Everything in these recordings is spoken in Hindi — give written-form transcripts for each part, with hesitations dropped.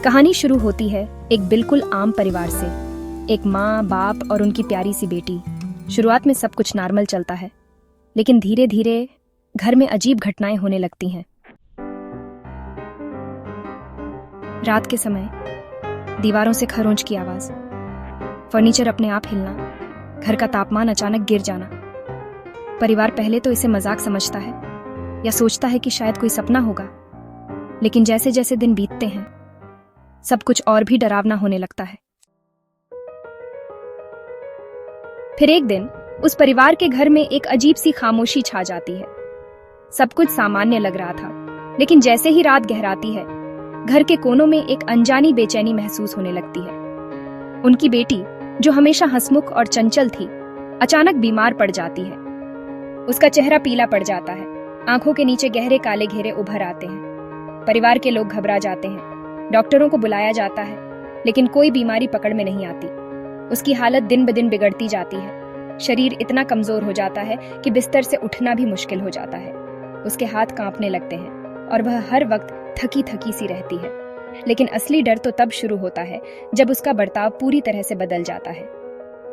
कहानी शुरू होती है एक बिल्कुल आम परिवार से। एक माँ, बाप और उनकी प्यारी सी बेटी। शुरुआत में सब कुछ नॉर्मल चलता है, लेकिन धीरे धीरे घर में अजीब घटनाएं होने लगती हैं। रात के समय दीवारों से खरोंच की आवाज, फर्नीचर अपने आप हिलना, घर का तापमान अचानक गिर जाना। परिवार पहले तो इसे मजाक समझता है या सोचता है कि शायद कोई सपना होगा, लेकिन जैसे जैसे दिन बीतते हैं सब कुछ और भी डरावना होने लगता है। फिर एक दिन उस परिवार के घर में एक अजीब सी खामोशी छा जाती है। सब कुछ सामान्य लग रहा था, लेकिन जैसे ही रात गहराती है घर के कोनों में एक अनजानी बेचैनी महसूस होने लगती है। उनकी बेटी, जो हमेशा हंसमुख और चंचल थी, अचानक बीमार पड़ जाती है। उसका चेहरा पीला पड़ जाता है, आंखों के नीचे गहरे काले घेरे उभर आते हैं। परिवार के लोग घबरा जाते हैं, डॉक्टरों को बुलाया जाता है, लेकिन कोई बीमारी पकड़ में नहीं आती। उसकी हालत दिन ब दिन बिगड़ती जाती है। शरीर इतना कमजोर हो जाता है कि बिस्तर से उठना भी मुश्किल हो जाता है। उसके हाथ कांपने लगते हैं और वह हर वक्त थकी थकी सी रहती है। लेकिन असली डर तो तब शुरू होता है जब उसका बर्ताव पूरी तरह से बदल जाता है।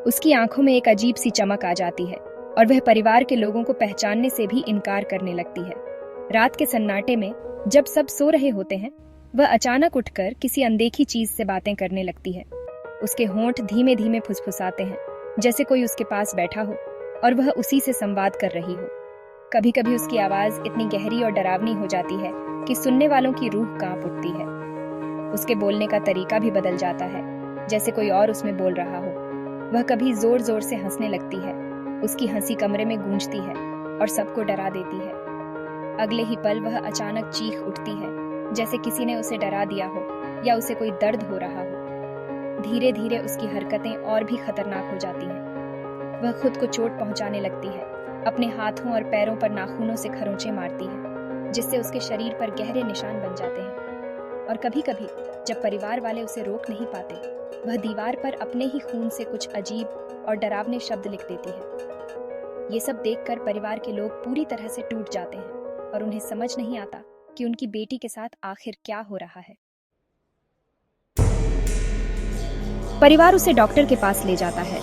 उसकी आंखों में एक अजीब सी चमक आ जाती है और वह परिवार के लोगों को पहचानने से भी इनकार करने लगती है। रात के सन्नाटे में जब सब सो रहे होते हैं, वह अचानक उठकर किसी अनदेखी चीज से बातें करने लगती है। उसके होंठ धीमे धीमे फुसफुसाते हैं, जैसे कोई उसके पास बैठा हो और वह उसी से संवाद कर रही हो। कभी कभी उसकी आवाज इतनी गहरी और डरावनी हो जाती है कि सुनने वालों की रूह कांप उठती है। उसके बोलने का तरीका भी बदल जाता है, जैसे कोई और उसमें बोल रहा हो। वह कभी जोर जोर से हंसने लगती है। उसकी हंसी कमरे में गूंजती है और सबको डरा देती है। अगले ही पल वह अचानक चीख उठती है, जैसे किसी ने उसे डरा दिया हो या उसे कोई दर्द हो रहा हो। धीरे धीरे उसकी हरकतें और भी खतरनाक हो जाती हैं। वह खुद को चोट पहुंचाने लगती है, अपने हाथों और पैरों पर नाखूनों से खरोंचे मारती है, जिससे उसके शरीर पर गहरे निशान बन जाते हैं। और कभी कभी जब परिवार वाले उसे रोक नहीं पाते, वह दीवार पर अपने ही खून से कुछ अजीब और डरावने शब्द लिख देती है। ये सब देखकर परिवार के लोग पूरी तरह से टूट जाते हैं और उन्हें समझ नहीं आता कि उनकी बेटी के साथ आखिर क्या हो रहा है। परिवार उसे डॉक्टर के पास ले जाता है।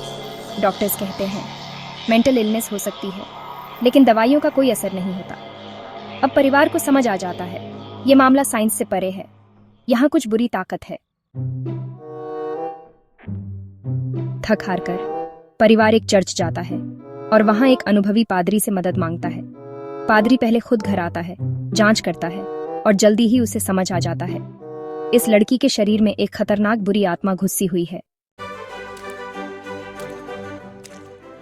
डॉक्टर्स कहते हैं मेंटल इलनेस हो सकती है, लेकिन दवाइयों का कोई असर नहीं होता। अब परिवार को समझ आ जाता है ये मामला साइंस से परे है, यहाँ कुछ बुरी ताकत है। थक हार कर परिवार एक चर्च जाता है और वहां एक अनुभवी पादरी से मदद मांगता है। पादरी पहले खुद घर आता है, जांच करता है और जल्दी ही उसे समझ आ जाता है इस लड़की के शरीर में एक खतरनाक बुरी आत्मा घुसी हुई है।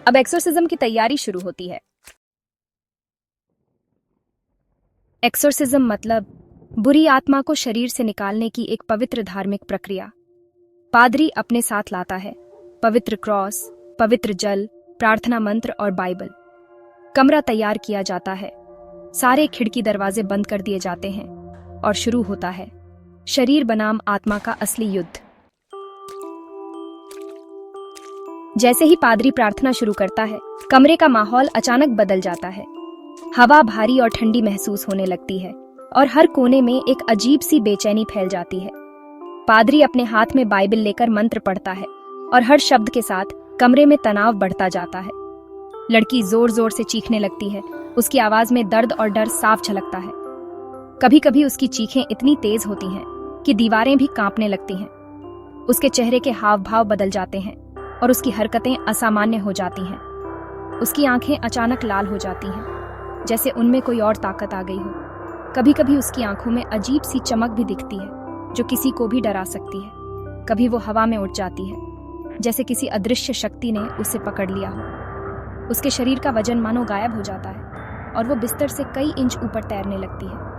अब एक्सोर्सिज्म की तैयारी शुरू होती है। एक्सोर्सिज्म मतलब बुरी आत्मा को शरीर से निकालने की एक पवित्र धार्मिक प्रक्रिया। पादरी अपने साथ लाता है पवित्र क्रॉस, पवित्र जल, प्रार्थना मंत्र और बाइबल। कमरा तैयार किया जाता है, सारे खिड़की दरवाजे बंद कर दिए जाते हैं और शुरू होता है शरीर बनाम आत्मा का असली युद्ध। जैसे ही पादरी प्रार्थना शुरू करता है, कमरे का माहौल अचानक बदल जाता है। हवा भारी और ठंडी महसूस होने लगती है और हर कोने में एक अजीब सी बेचैनी फैल जाती है। पादरी अपने हाथ में बाइबल लेकर मंत्र पढ़ता है और हर शब्द के साथ कमरे में तनाव बढ़ता जाता है। लड़की जोर जोर से चीखने लगती है, उसकी आवाज में दर्द और डर साफ झलकता है। कभी कभी उसकी चीखें इतनी तेज होती हैं कि दीवारें भी कांपने लगती हैं। उसके चेहरे के हाव भाव बदल जाते हैं और उसकी हरकतें असामान्य हो जाती हैं। उसकी आंखें अचानक लाल हो जाती हैं, जैसे उनमें कोई और ताकत आ गई हो। कभी कभी उसकी आंखों में अजीब सी चमक भी दिखती है, जो किसी को भी डरा सकती है। कभी वो हवा में उड़ जाती है, जैसे किसी अदृश्य शक्ति ने उसे पकड़ लिया हो। उसके शरीर का वजन मानो गायब हो जाता है और वो बिस्तर से कई इंच ऊपर तैरने लगती है।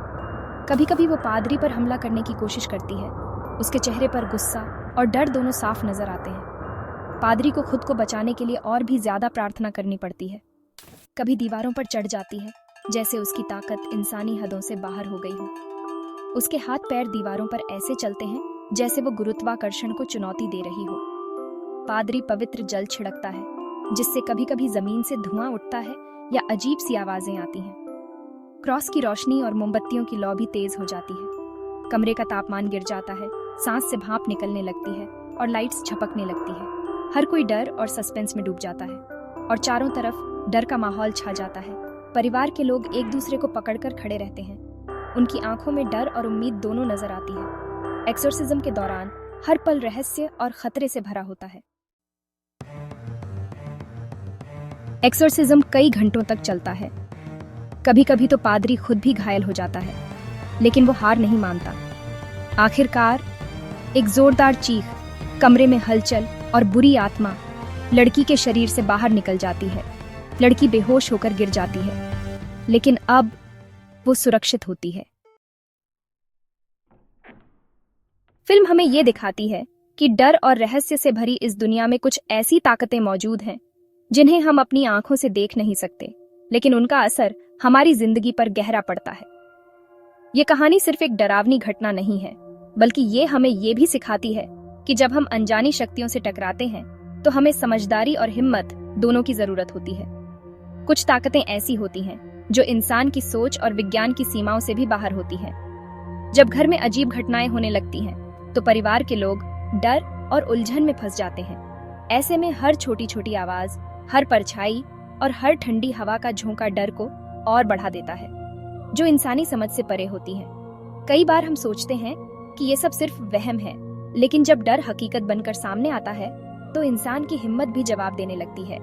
कभी कभी वो पादरी पर हमला करने की कोशिश करती है। उसके चेहरे पर गुस्सा और डर दोनों साफ नजर आते हैं। पादरी को खुद को बचाने के लिए और भी ज्यादा प्रार्थना करनी पड़ती है। कभी दीवारों पर चढ़ जाती है, जैसे उसकी ताकत इंसानी हदों से बाहर हो गई हो। उसके हाथ पैर दीवारों पर ऐसे चलते हैं जैसे वो गुरुत्वाकर्षण को चुनौती दे रही हो। पादरी पवित्र जल छिड़कता है, जिससे कभी कभी जमीन से धुआं उठता है या अजीब सी आवाजें आती हैं। क्रॉस की रोशनी और मोमबत्तियों की लौ भी तेज हो जाती है। कमरे का तापमान गिर जाता है सांस से भाप निकलने लगती है और लाइट्स झपकने लगती है। हर कोई डर और सस्पेंस में डूब जाता है और चारों तरफ डर का माहौल छा जाता है। परिवार के लोग एक दूसरे को पकड़कर खड़े रहते हैं। उनकी आंखों में डर और उम्मीद दोनों नजर आती है। एक्सोर्सिज्म के दौरान हर पल रहस्य और खतरे से भरा होता है। एक्सोर्सिज्म कई घंटों तक चलता है। कभी कभी तो पादरी खुद भी घायल हो जाता है, लेकिन वो हार नहीं मानता। आखिरकार एक जोरदार चीख, कमरे में हलचल और बुरी आत्मा लड़की के शरीर से बाहर निकल जाती है। लड़की बेहोश होकर गिर जाती है, लेकिन अब वो सुरक्षित होती है। फिल्म हमें ये दिखाती है कि डर और रहस्य से भरी इस दुनिया में कुछ ऐसी ताकतें मौजूद हैं जिन्हें हम अपनी आंखों से देख नहीं सकते, लेकिन उनका असर हमारी जिंदगी पर गहरा पड़ता है। ये कहानी सिर्फ एक डरावनी घटना नहीं है, बल्कि ये हमें ये भी सिखाती है कि जब हम अनजानी शक्तियों से टकराते हैं तो हमें समझदारी और हिम्मत दोनों की जरूरत होती है। कुछ ताकतें ऐसी होती हैं जो इंसान की सोच और विज्ञान की सीमाओं से भी बाहर होती हैं। जब घर में अजीब घटनाएं होने लगती हैं तो परिवार के लोग डर और उलझन में फंस जाते हैं। ऐसे में हर छोटी छोटी आवाज, हर परछाई और हर ठंडी हवा का झोंका डर को और बढ़ा देता है, जो इंसानी समझ से परे होती है। कई बार हम सोचते हैं कि ये सब सिर्फ वहम है, लेकिन जब डर हकीकत बनकर सामने आता है तो इंसान की हिम्मत भी जवाब देने लगती है।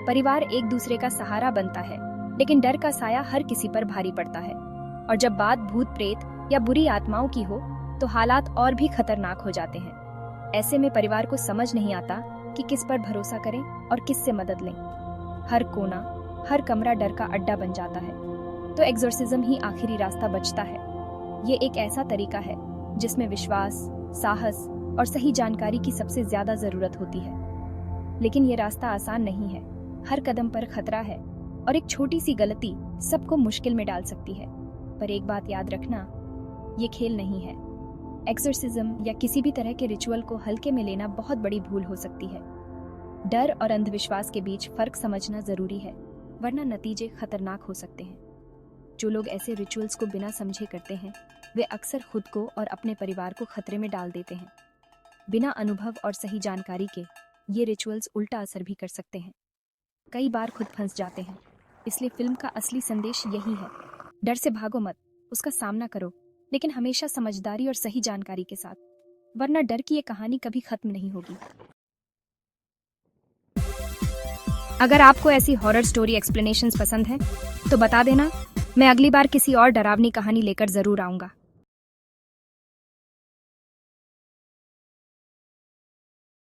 परिवार एक दूसरे का सहारा बनता है, लेकिन डर का साया हर किसी पर भारी पड़ता है। और जब बात भूत प्रेत या बुरी आत्माओं की हो तो हालात और भी खतरनाक हो जाते हैं। ऐसे में परिवार को समझ नहीं आता कि किस पर भरोसा करें और किस से मदद लें। हर कोना, हर कमरा डर का अड्डा बन जाता है। तो एक्सोर्सिज्म ही आखिरी रास्ता बचता है। ये एक ऐसा तरीका है जिसमें विश्वास, साहस और सही जानकारी की सबसे ज्यादा जरूरत होती है। लेकिन ये रास्ता आसान नहीं है। हर कदम पर खतरा है और एक छोटी सी गलती सबको मुश्किल में डाल सकती है। पर एक बात याद रखना, ये खेल नहीं है। एक्सोर्सिज्म या किसी भी तरह के रिचुअल को हल्के में लेना बहुत बड़ी भूल हो सकती है। डर और अंधविश्वास के बीच फर्क समझना जरूरी है, वरना नतीजे खतरनाक हो सकते हैं। जो लोग ऐसे रिचुअल्स को बिना समझे करते हैं, वे अक्सर खुद को और अपने परिवार को खतरे में डाल देते हैं। बिना अनुभव और सही जानकारी के ये रिचुअल्स उल्टा असर भी कर सकते हैं। कई बार खुद फंस जाते हैं। इसलिए फिल्म का असली संदेश यही है, डर से भागो मत, उसका सामना करो, लेकिन हमेशा समझदारी और सही जानकारी के साथ, वरना डर की ये कहानी कभी खत्म नहीं होगी। अगर आपको ऐसी हॉरर स्टोरी एक्सप्लेनेशंस पसंद है तो बता देना, मैं अगली बार किसी और डरावनी कहानी लेकर जरूर आऊंगा।